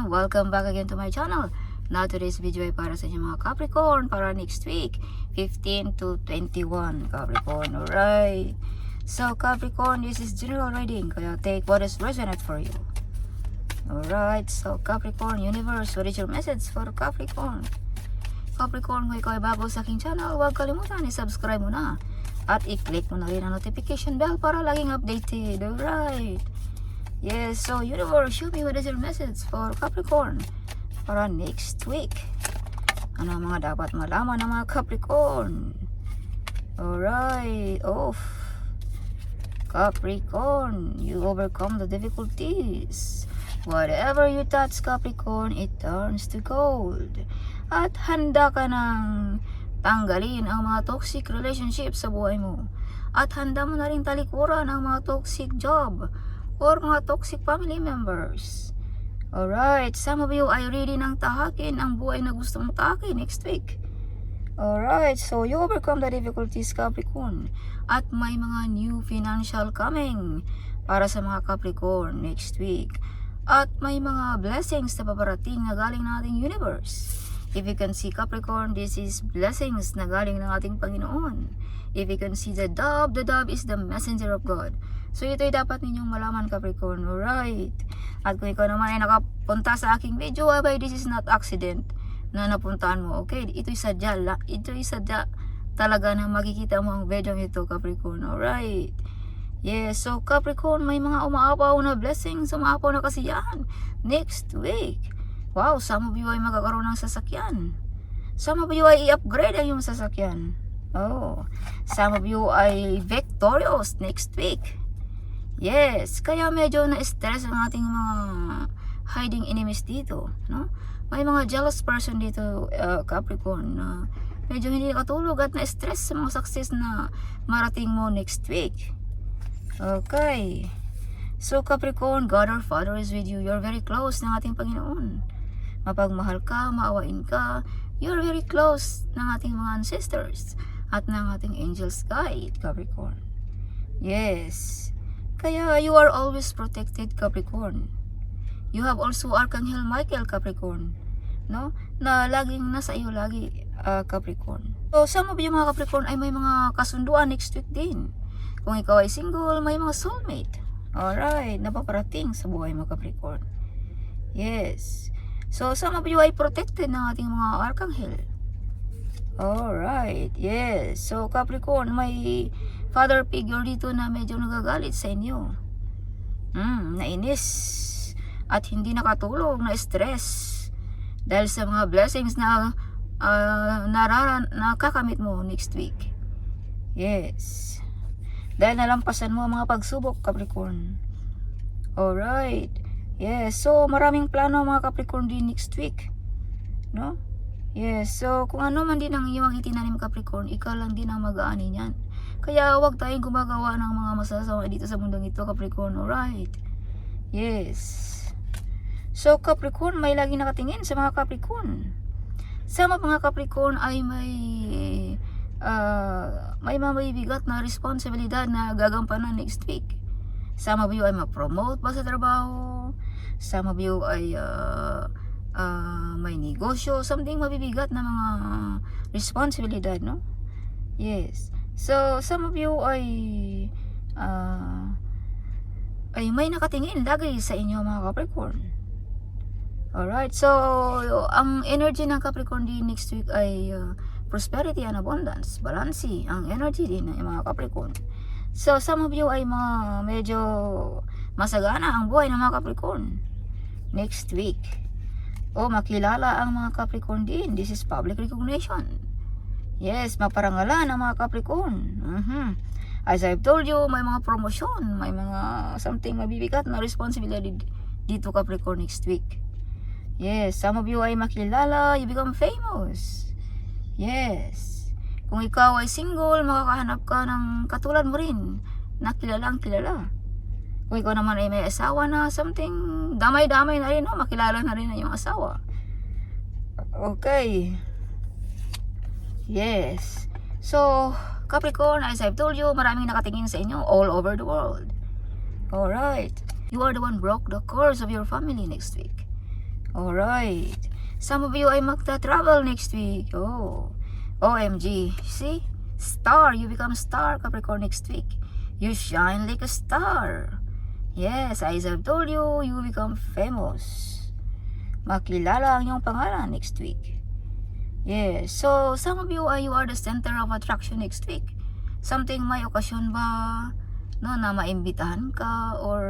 welcome back again to my channel. Now today's video ay para sa inyo mga Capricorn para next week 15 to 21 Capricorn. Alright, so Capricorn, this is general reading, kaya take what is resonant for you. Alright, so Capricorn, universe, what is your message for Capricorn? Capricorn, kung ikaw ay bago sa aking channel, huwag kalimutan i-subscribe mo na at i-click mo na rin ang notification bell para laging updated. Alright, yes, so universe, show me what is your message for Capricorn para next week. Ano ang mga dapat malaman ng mga Capricorn? Alright, Capricorn, you overcome the difficulties. Whatever you touch, Capricorn, it turns to gold. At handa ka ng tanggalin ang mga toxic relationships sa buhay mo. At handa mo na rin talikuran ang mga toxic job or mga toxic family members. Alright, some of you ay ready nang tahakin ang buhay na gusto mong tahakin next week. Alright, so you overcome the difficulties, Capricorn. At may mga new financial coming para sa mga Capricorn next week. At may mga blessings na paparating na galing ng ating universe. If you can see Capricorn, this is blessings na galing ng ating Panginoon. If you can see the dove is the messenger of God. So ito'y dapat ninyong malaman, Capricorn. Alright. At kung ikaw naman ay nakapunta sa aking video, abay, this is not accident na napuntahan mo. Okay, ito'y sadya. Ito'y sadya talaga na makikita mo ang video ito, Capricorn. Alright. Yes, so Capricorn, may mga umaapaw na blessings, umaapaw na kasiyahan next week. Wow, some of you ay magkakaroon ng sasakyan. Some of you ay i-upgrade ang iyong sasakyan. Some of you ay victorious next week. Yes, kaya medyo na-stress ang ating mga hiding enemies dito, no? May mga jealous person dito, Capricorn, na medyo hindi katulog at na-stress sa mga success na marating mo next week. Okay. So Capricorn, God our Father is with you. You're very close ng ating Panginoon. Mapagmahal ka, maawain ka. You're very close ng ating mga ancestors at ng ating angels guide, Capricorn. Yes. Kaya you are always protected, Capricorn. You have also Archangel Michael, Capricorn, no? Na laging nasa iyo lagi, Capricorn. So some of you mga Capricorn ay may mga kasunduan next week din. Kung ikaw ay single, may mga soulmate. Alright, napaparating sa buhay mo, Capricorn. Yes. So some of you ay protected ng ating mga Archangel. Alright, yes. So Capricorn, may father figure dito na medyo nagagalit sa inyo. Nainis at hindi nakatulog, na stress dahil sa mga blessings na nakakamit mo next week. Yes. Dahil nalampasan mo ang mga pagsubok, Capricorn. Alright. Yes, so maraming plano mga Capricorn din next week, no? Yes, so kung ano man din ang iyong itinanim, Capricorn, ikaw lang din ang mag-aani niyan. Kaya huwag tayong gumagawa ng mga masasama dito sa mundong ito, Capricorn. Alright. Yes. So Capricorn, may lagi nakatingin sa mga Capricorn. Sa mga Capricorn ay may mabibigat na responsibilidad na gagampanan next week. Some of you ay ma-promote ba sa trabaho. Some of you ay may negosyo, something mabibigat na mga responsibilidad, no? Yes. So some of you ay may nakatingin lagi sa inyo mga Capricorn. Alright, so ang energy ng Capricorn din next week ay prosperity and abundance, balansi ang energy din ng mga Capricorn. So some of you ay medyo masagana ang buhay ng mga Capricorn next week. Makilala ang mga Capricorn din. This is public recognition. Yes, maparangalan ang mga Capricorn. As I've told you, may mga promotion, may mga something mabibigat na responsibility dito, Capricorn, next week. Yes, some of you ay makilala, you become famous. Yes. Kung ikaw ay single, makakahanap ka ng katulad mo rin na kilalang kilala. Kung ikaw naman ay may asawa na, something damay-damay na rin, no? Makilala na rin ang iyong asawa. Okay. Yes. So Capricorn, as I've told you, maraming nakatingin sa inyo all over the world. Alright. You are the one broke the curse of your family next week. Alright. Some of you ay magta-travel next week. Oh, OMG. See? Star. You become star, Capricorn, next week. You shine like a star. Yes, as I've told you, you become famous. Makilala ang iyong pangalan next week. Yes. So, some of you you are the center of attraction next week. Something may okasyon ba, no, na maimbitahan ka or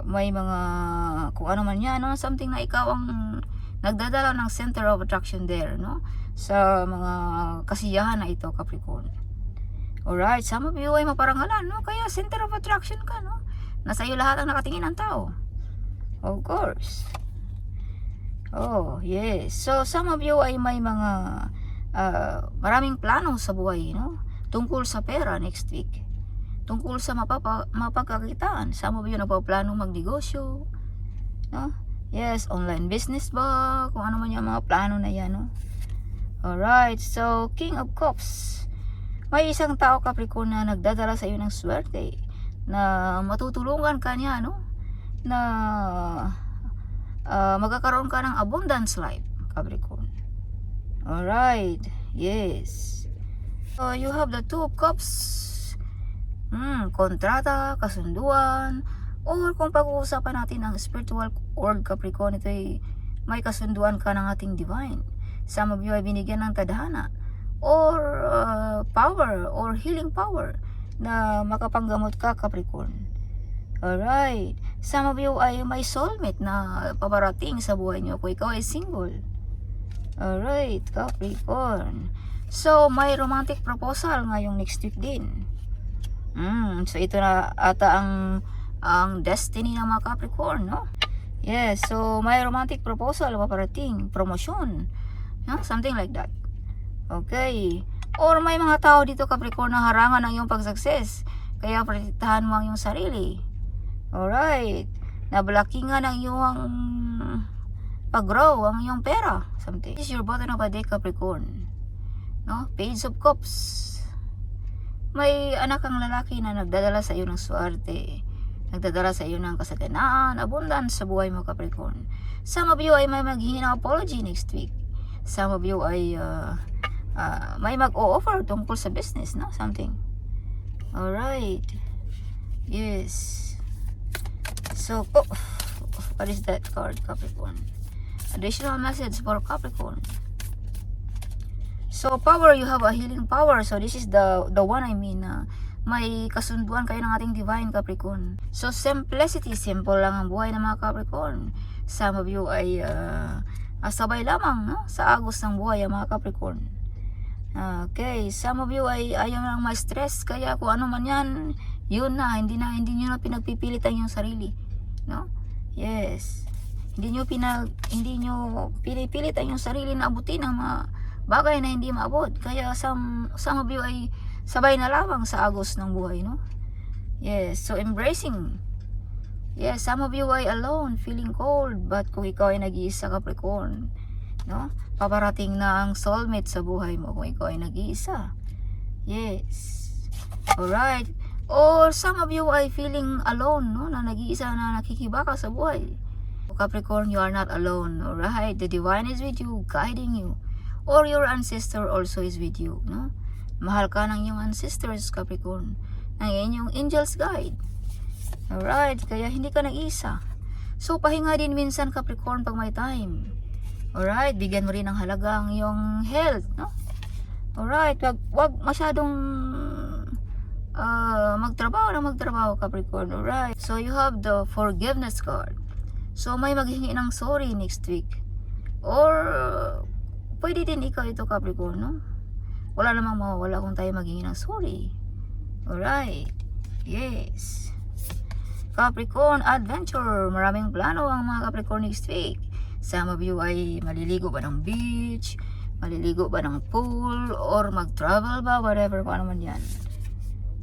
may mga kung ano man yan, no? Something na ikaw ang nagdadala ng center of attraction there, no? Sa mga kasiyahan na ito, Capricorn. Alright, some of you ay maparangalan, no? Kaya center of attraction ka, no? Nasa iyo lahat ang nakatingin ng tao. Of course. Oh, yes. So, some of you ay may mga maraming plano sa buhay, no? Tungkol sa pera next week. Tungkol sa mapagkakitaan. Some of you nagpaplano magnegosyo, no? Yes, online business ba? Kung ano man yung mga plano na yan, no? Alright, so King of Cups. May isang tao, Capricorn, na nagdadala sa iyo ng swerte na matutulungan ka niya, no? Na magkakaroon ka ng abundance life, Capricorn. Alright, yes. So, you have the Two of Cups. Kontrata, kasunduan, or kung pag-uusapan natin ang spiritual world, Capricorn, ito ay may kasunduan ka ng ating divine. Some of you ay binigyan ng tadhana or power or healing power na makapanggamot ka, Capricorn. Alright. Some of you ay may soulmate na paparating sa buhay nyo kung ikaw ay single. Alright, Capricorn. So, may romantic proposal ngayong next week din. So, ito na ata ang destiny ng mga Capricorn, no? Yes, so may romantic proposal paparating, promotion, something like that. Okay. Or may mga tao dito, Capricorn, na harangan ng iyong pag-success. Kaya protektahan mo ang iyong sarili. Alright. Nablakingan ang iyong pag-grow, ang iyong pera. Something. This is your bottom of a day, Capricorn. No? Page of Cups. May anak kang lalaki na nagdadala sa iyo ng swerte. Nagdadala sa iyo ng kasaganaan, abundance sa buhay mo, Capricorn. Some of you ay may maghingi ng apology next week. Some of you ay may mag-o-offer tungkol sa business, no? Something. Alright. Yes. So, what is that card, Capricorn? Additional message for Capricorn. So, power, you have a healing power. So, this is the one I mean. May kasunduan kayo ng ating divine, Capricorn. So, simplicity, simple lang ang buhay ng mga Capricorn. Some of you ay sabay lamang, no? Sa agos ng buhay ang mga Capricorn. Okay, some of you ay ayaw lang ma-stress, kaya kung ano man yan, yun na, hindi nyo na pinagpipilitan yung sarili, no? Yes. Hindi nyo pinipilitan yung sarili na abutin ang mga bagay na hindi maabot. Kaya some of you ay sabay na lamang sa agos ng buhay, no? Yes, so embracing. Yes, some of you ay alone, feeling cold, but kung ikaw ay nag-iisa, Capricorn, no? Paparating na ang soulmate sa buhay mo kung ikaw ay nag-iisa. Yes. Alright. Or some of you ay feeling alone, no? Na nag-iisa, na nakikibaka sa buhay. Capricorn, you are not alone. Alright. The divine is with you, guiding you. Or your ancestor also is with you, no? Mahal ka ng iyong ancestors, Capricorn. Ng inyong angels guide. Alright. Kaya hindi ka nag-iisa. So, pahinga din minsan, Capricorn, pag may time. Alright, bigyan mo rin ng halaga ang iyong health, no? Alright, wag masyadong magtrabaho, Capricorn. Alright, so you have the forgiveness card. So, may maghingi ng sorry next week. Or, pwede din ikaw ito, Capricorn, no? Wala namang mawawala kung tayo maghingi ng sorry. Alright, yes. Capricorn, adventure. Maraming plano ang mga Capricorn next week. Some of you ay maliligo ba ng beach, maliligo ba ng pool, or mag-travel ba, whatever, kung ano man yan.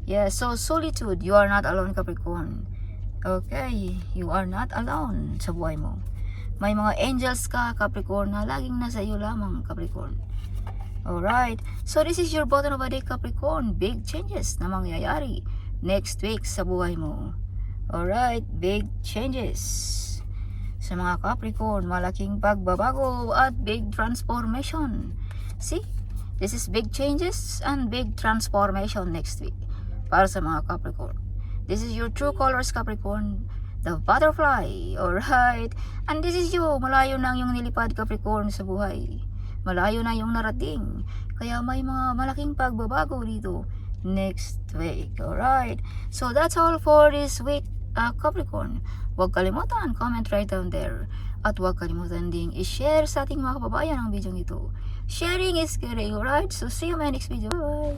Yeah, so solitude, you are not alone, Capricorn. Okay, you are not alone sa buhay mo. May mga angels ka, Capricorn, na laging nasa iyo lamang, Capricorn. Alright, so this is your bottom of a day, Capricorn. Big changes na mangyayari next week sa buhay mo. Alright, big changes. Sa mga Capricorn, malaking pagbabago at big transformation. See? This is big changes and big transformation next week para sa mga Capricorn. This is your true colors, Capricorn. The butterfly, alright? And this is you, malayo na yung nilipad, Capricorn, sa buhay. Malayo na yung narating. Kaya may mga malaking pagbabago dito next week, alright? So that's all for this week, Capricorn. Huwag kalimutan, comment right down there. At huwag kalimutan ding i-share sa ating mga kababayan ang video ito. Sharing is caring, alright? So see you in my next video. Bye!